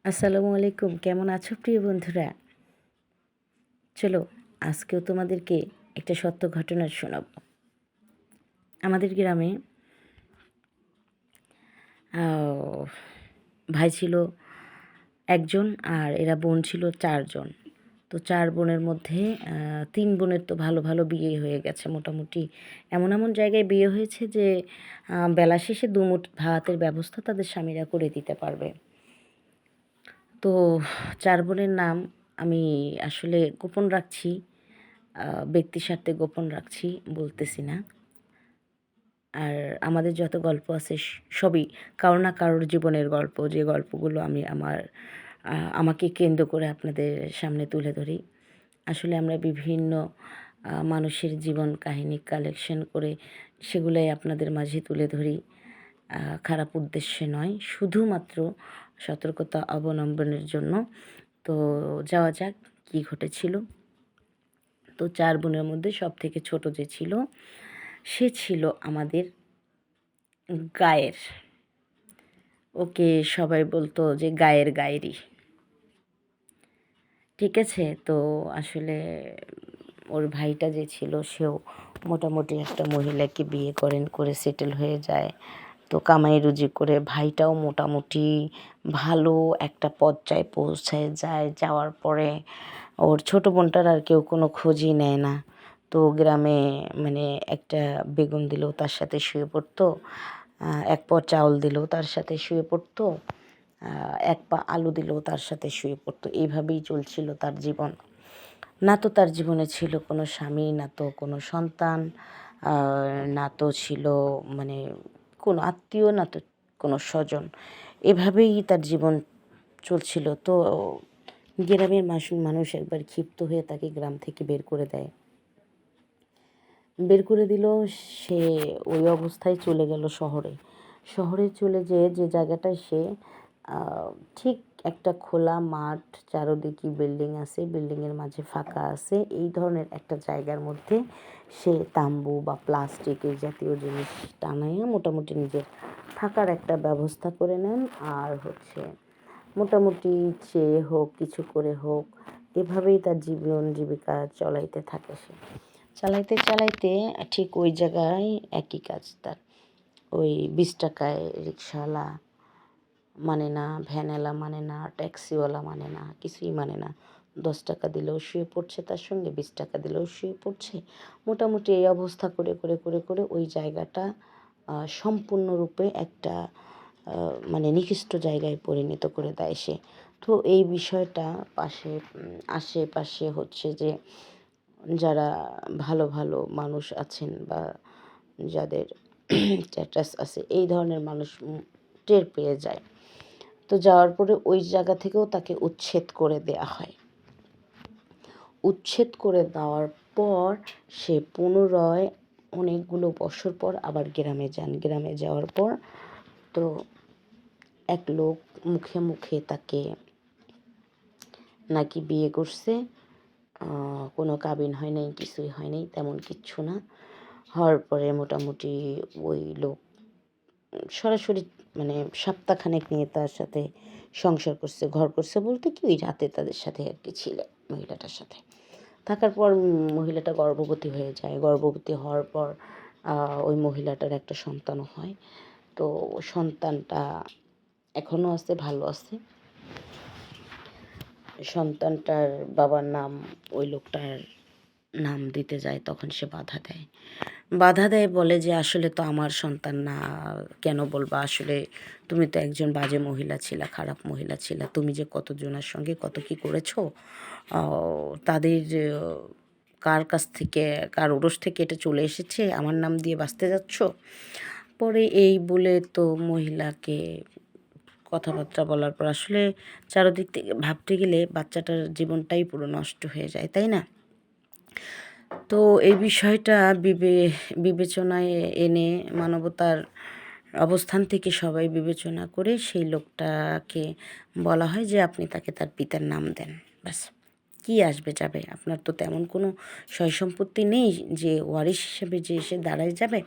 আসসালামু আলাইকুম। কেমন আছো প্রিয় বন্ধুরা? চলো আজকেও তোমাদেরকে একটা সত্য ঘটনা শোনাবো। আমাদের গ্রামে ভাই ছিল একজন আর এরা বোন ছিল ৪ জন। তো ৪ বোনের মধ্যে ৩ বোনের তো ভালো, ভালো বিয়ে হয়ে গেছে মোটামুটি। এমন জায়গায় বিয়ে হয়েছে যে বেলা শেষে দুমুঠ ভাতের ব্যবস্থা তাদের স্বামীরা করে দিতে পারবে। তো ৪ বোনের নাম আমি আসলে গোপন রাখছি। ব্যক্তি স্বার্থে গোপন রাখছি, বলতেছি না। আর আমাদের যত গল্প আছে সবই কারো না কারোর জীবনের গল্প, যে গল্পগুলো আমি আমাকে কেন্দ্র করে আপনাদের সামনে তুলে ধরি। আসলে আমরা বিভিন্ন মানুষের জীবন কাহিনী কালেকশন করে সেগুলাই আপনাদের মাঝে তুলে ধরি। খারাপ উদ্দেশ্যে নয়, শুধুমাত্র সতর্কতা অবলম্বনের জন্য। তো যাওয়া যাক কী ঘটেছিল। তো ৪ বোনের মধ্যে সবথেকে ছোট যে ছিল, সে ছিল আমাদের গায়ের। ওকে সবাই বলতো যে গায়ের গায়েরই। ঠিক আছে? তো আসলে ওর ভাইটা যে ছিল সেও মোটামুটি একটা মহিলাকে বিয়ে করে সেটেল হয়ে যায়। তো কামাই রুজি করে ভাইটাও মোটামুটি ভালো একটা পর্যায়ে পৌঁছায় যায়। যাওয়ার পরে ওর ছোট বোনটার আর কেউ কোনো খোঁজই নেয় না। তো গ্রামে মানে একটা বেগুন দিলেও তার সাথে শুয়ে পড়তো, এক পদ চাউল দিলেও তার সাথে শুয়ে পড়তো, এক পা আলু দিলেও তার সাথে শুয়ে পড়তো। এইভাবেই চলছিল তার জীবন। না তো তার জীবনে ছিল কোনো স্বামী, না তো কোনো সন্তান, না তো ছিল মানে কোনো আত্মীয়, না তো কোনো স্বজন। এভাবেই তার জীবন চলছিল। তো গ্রামের মানুষ একবার ক্ষিপ্ত হয়ে তাকে গ্রাম থেকে বের করে দেয়। বের করে দিল, সে ওই অবস্থায় চলে গেল শহরে। শহরে চলে যেয়ে যে জায়গাটায় সে ঠিক একটা খোলা মাঠ, চারদিকে বিল্ডিং আছে, বিল্ডিংয়ের মাঝে ফাঁকা আছে, এই ধরনের একটা জায়গার মধ্যে সে তাম্বু বা প্লাস্টিক এই জাতীয় জিনিস টানাইয়া মোটামুটি নিজের থাকার একটা ব্যবস্থা করে নেন। আর মোটামুটি চেয়ে হোক কিছু করে হোক এভাবেই তার জীবন জীবিকা চলাইতে থাকে সে। চালাইতে ঠিক ওই জায়গায় একই কাজ তার। ওই ২০ টাকায় রিকশাওয়ালা মানে না, ভ্যানওয়ালা মানে না, ট্যাক্সিওয়ালা মানে না, কিছুই মানে না। ১০ টাকা দিলেও শুয়ে পড়ছে তার সঙ্গে, ২০ টাকা দিলেও শুয়ে পড়ছে। মোটামুটি এই অবস্থা করে ওই জায়গাটা সম্পূর্ণরূপে একটা মানে নিকৃষ্ট জায়গায় পরিণত করে দেয় সে। তো এই বিষয়টা আশেপাশে যে যারা ভালো ভালো মানুষ আছেন বা যাদের স্ট্যাটাস আছে এই ধরনের মানুষ টের পেয়ে যায়। তো যাওয়ার পরে ওই জায়গা থেকেও তাকে উচ্ছেদ করে দেয়া হয়। উচ্ছেদ করে দেওয়ার পর সে পুনরায় অনেকগুলো বছর পর আবার গ্রামে যান। গ্রামে যাওয়ার পর তো এক লোক মুখে তাকে নাকি বিয়ে করছে। কোনো কাবিন হয় নাই, কিছুই হয় নাই, তেমন কিচ্ছু না। হওয়ার পরে মোটামুটি ওই লোক সরাসরি মানে সপ্তাহখানেক নিয়ে তার সাথে সংসার করছে, ঘর করছে বলতে কি ওই রাতে তাদের সাথে আর কি ছিল মহিলাটার সাথে। থাকার পর মহিলাটা গর্ভবতী হয়ে যায়। গর্ভবতী হওয়ার পর ওই মহিলাটার একটা সন্তানও হয়। তো সন্তানটা এখনও আছে, ভালো আছে। সন্তানটার বাবার নাম ওই লোকটার নাম দিতে যায়, তখন সে বাধা দেয় বলে যে আসলে তো আমার সন্তান না, কেন বলবা, আসলে তুমি তো একজন বাজে মহিলা ছিলা, খারাপ মহিলা ছিলা, তুমি যে কতজনের সঙ্গে কত কী করেছো, তাদের কার কাছ থেকে কার ওরস থেকে এটা চলে এসেছে, আমার নাম দিয়ে বাঁচতে যাচ্ছ। পরে এই বলে তো মহিলাকে কথাবার্তা বলার পর আসলে চারদিক থেকে ভাবতে গেলে বাচ্চাটার জীবনটাই পুরো নষ্ট হয়ে যায়, তাই না? তো এই বিষয়টা বিবেচনায় এনে মানবতার অবস্থান থেকে সবাই বিবেচনা করে সেই লোকটাকে বলা হয় যে আপনি তাকে তার পিতার নাম দেন। ব্যাস, কী আসবে যাবে, আপনার তো তেমন কোনো সয় সম্পত্তি নেই যে ওয়ারিশ হিসেবে যে এসে দাঁড়ায় যাবে।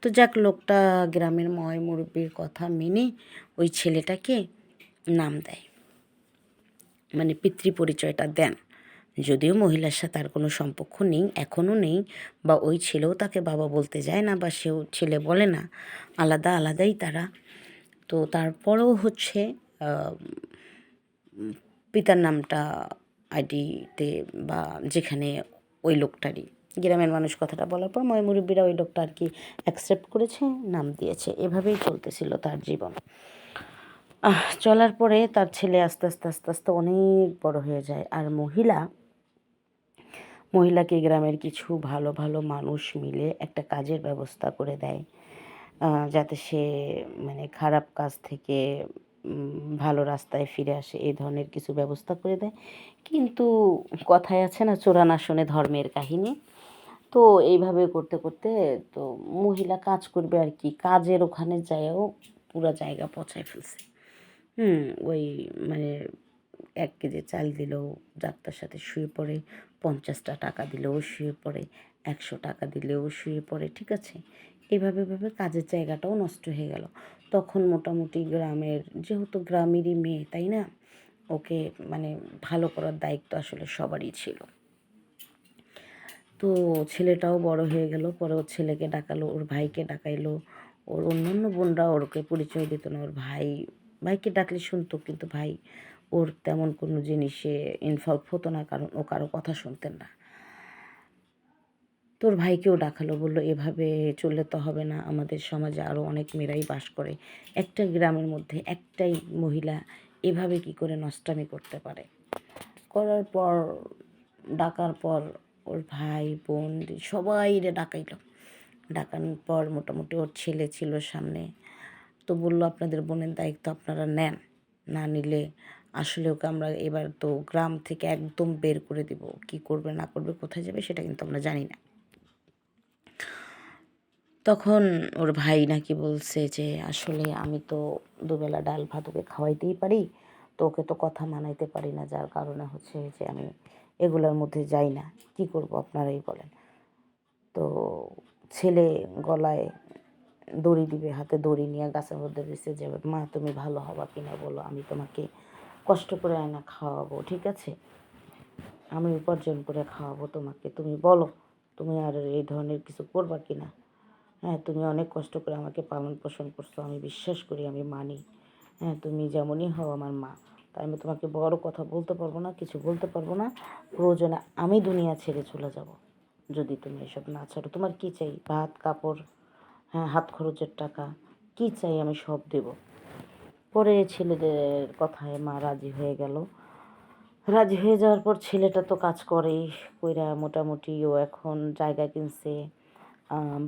তো যাক, লোকটা গ্রামের মুরব্বির কথা মেনে ওই ছেলেটাকে নাম দেয়। মানে পিতৃ পরিচয়টা দেন। যদিও মহিলার সাথে আর কোনো সম্পর্ক নেই, এখনও নেই, বা ওই ছেলেও তাকে বাবা বলতে যায় না, বা সেও ছেলে বলে না, আলাদা আলাদাই তারা। তো তারপরেও হচ্ছে পিতার নামটা আইডিতে বা যেখানে ওই লোকটারই, গ্রামের মানুষ কথাটা বলার পর মুরব্বীরা ওই লোকটা আর কি অ্যাকসেপ্ট করেছে, নাম দিয়েছে। এভাবেই চলতেছিল তার জীবন। চলার পরে তার ছেলে আস্তে আস্তে আস্তে আস্তে অনেক বড় হয়ে যায়। আর মহিলাকে গ্রামের কিছু ভালো ভালো মানুষ মিলে একটা কাজের ব্যবস্থা করে দেয়, যাতে সে মানে খারাপ কাজ থেকে ভালো রাস্তায় ফিরে আসে, এই ধরনের কিছু ব্যবস্থা করে দেয়। কিন্তু কথায় আছে না, চোরা না শোনে ধর্মের কাহিনী। তো এইভাবে করতে করতে তো মহিলা কাজ করবে আর কি, কাজের ওখানে যায়ও পুরো জায়গা পচায় ফেলছে। ওই মানে 1 কেজি চাল দিলেও যাত্রার সাথে শুয়ে পড়ে, 50টা টাকা দিলেও শুয়ে পড়ে, 100 টাকা দিলেও শুয়ে পড়ে, ঠিক আছে? এভাবে কাজের জায়গাটাও নষ্ট হয়ে গেল। তখন মোটামুটি গ্রামের, যেহেতু গ্রামেরই মেয়ে, তাই না? ওকে মানে ভালো করার দায়িত্ব আসলে সবারই ছিল। তো ছেলেটাও বড় হয়ে গেল, পরে ওর ছেলেকে ডাকালো, ওর ভাইকে ডাকাইলো। ওর অন্যান্য বোনরা ওরকে পরিচয় দিত না, ওর ভাইকে ডাকলে শুনতো, কিন্তু ভাই ওর তেমন কোনো জিনিসে ইনভলভ হতো না, কারণ ও কারো কথা শুনতেন না। তোর ভাইকেও ডাকালো, বললো এভাবে চললে তো হবে না, আমাদের সমাজে আরও অনেক মেয়েরাই বাস করে, একটা গ্রামের মধ্যে একটাই মহিলা এভাবে কি করে নষ্টামি করতে পারে। করার পর, ডাকার পর ওর ভাই বোন সবাই ডাকাইলো। ডাকানোর পর মোটামুটি ওর ছেলে ছিল সামনে, তো বললো আপনাদের বোনের দায়িত্ব আপনারা নেন, না নিলে আসলে ওকে আমরা এবার তো গ্রাম থেকে একদম বের করে দিব, কি করবে না করবে কোথায় যাবে সেটা কিন্তু আমরা জানি না। তখন ওর ভাই নাকি বলছে যে আসলে আমি তো দুবেলা ডাল ভাত ওকে খাওয়াইতেই পারি, তো ওকে তো কথা মানাইতে পারি না, যার কারণে হচ্ছে যে আমি এগুলোর মধ্যে যাই না, কি করব আপনারাই বলেন। তো ছেলে গলায় দড়ি দিবে, হাতে দড়ি নিয়ে গাছের মধ্যে দিছে যে মা তুমি ভালো হবা কিনা বলো, আমি তোমাকে কষ্ট করে আয়না খাওয়াবো, ঠিক আছে, আমি উপার্জন করে খাওয়াবো তোমাকে, তুমি বলো তুমি আর এই ধরনের কিছু করবা কিনা। হ্যাঁ, তুমি অনেক কষ্ট করে আমাকে পালন পোষণ করছো, আমি বিশ্বাস করি, আমি মানি। হ্যাঁ, তুমি যেমনই হও আমার মা, তাই আমি তোমাকে বড় কথা বলতে পারবো না, কিছু বলতে পারবো না, প্রয়োজনে আমি দুনিয়া ছেড়ে চলে যাব যদি তুমি এসব না ছাড়ো। তোমার কী চাই? ভাত কাপড়, হ্যাঁ, হাত খরচের টাকা, কী চাই আমি সব দেব। পরে ছেলেদের কথায় মা রাজি হয়ে গেল। রাজি হয়ে যাওয়ার পর ছেলেটা তো কাজ করেই, কইরা মোটামুটি ও এখন জায়গা কিনছে,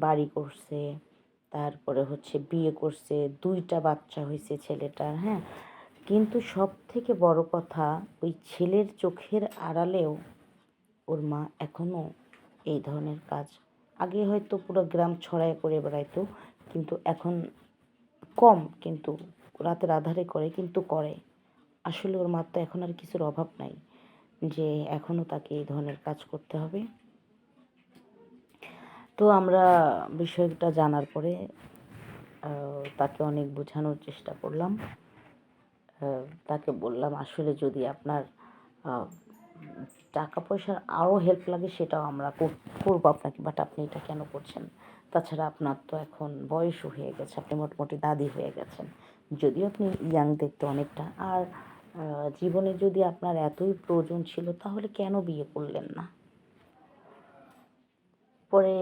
বাড়ি করছে, তারপরে হচ্ছে বিয়ে করছে, 2টা বাচ্চা হয়েছে ছেলেটার, হ্যাঁ। কিন্তু সব থেকে বড় কথা, ওই ছেলের চোখের আড়ালেও ওর মা এখনও এই ধরনের কাজ, আগে হয়তো পুরো গ্রাম ছড়ায় করে বেড়াইতো, কিন্তু এখন কম, কিন্তু রাতের আধারে করে, কিন্তু করে। আসলে ওর মার তো এখন আর কিছুর অভাব নাই যে এখনও তাকে এই ধরনের কাজ করতে হবে। তো আমরা বিষয়টা জানার পরে তাকে অনেক বোঝানোর চেষ্টা করলাম। তাকে বললাম আসলে যদি আপনার টাকা পয়সার আরও হেল্প লাগে সেটাও আমরা করবো আপনাকে, বাট আপনি এটা কেন করছেন? তাছাড়া আপনার তো এখন বয়সও হয়ে গেছে, আপনি মোটামুটি দাদি হয়ে গেছেন, যদিও আপনি ইয়াং দেখতে অনেকটা, আর জীবনে যদি আপনার এতই প্রয়োজন ছিল তাহলে কেন বিয়ে করলেন না? পরে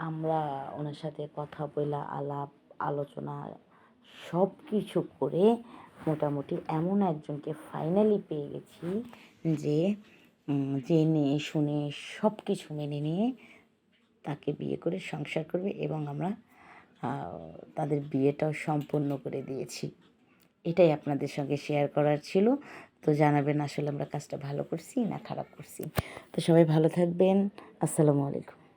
আমরা ওনার সাথে কথা বলা, আলাপ আলোচনা সব কিছু করে মোটামুটি এমন একজনকে ফাইনালি পেয়ে গেছি যে জেনে শুনে সব কিছু মেনে নিয়ে তাকে বিয়ে করে সংসার করবে, এবং আমরা তাদের বিয়েটাও সম্পূর্ণ করে দিয়েছি। এটাই আপনাদের সঙ্গে শেয়ার করার ছিল। তো জানাবেন আসলে আমরা কাজটা ভালো করছি না খারাপ করছি। তো সবাই ভালো থাকবেন। আসসালামু আলাইকুম।